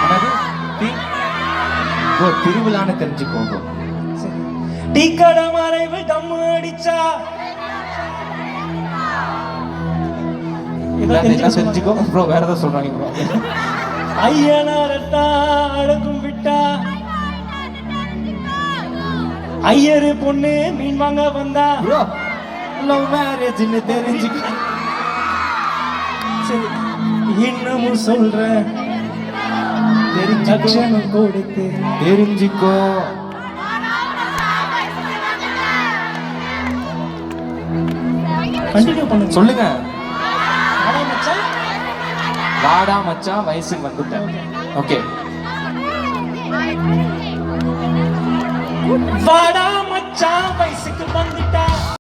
என்னது திருவிழான்னு தெரிஞ்சுக்கோங்க. டீ கடை மறைவு தம்மு அடிச்சா என்ன தெரிஞ்சுக்கோ ப்ரோ. வேற ஏதாவது சொல்றாங்க ப்ரோ. ஐயனாரத்தா அழகும் விட்டா ஐயரு பொண்ணு மீன் வாங்க வந்தா ப்ரோ லவ் மேரேஜ்னு தெரிஞ்சுக்கோ. சரி இன்னமும் சொல்றேன் தெரிஞ்சு கொடுத்து தெரிஞ்சுக்கோ. கண்டினியூ பண்ணுங்க. சொல்லுங்க. வாடா மச்சான், வாடா மச்சான் வயசுக்கு வந்துட்டேன். ஓகே. வாடா மச்சான்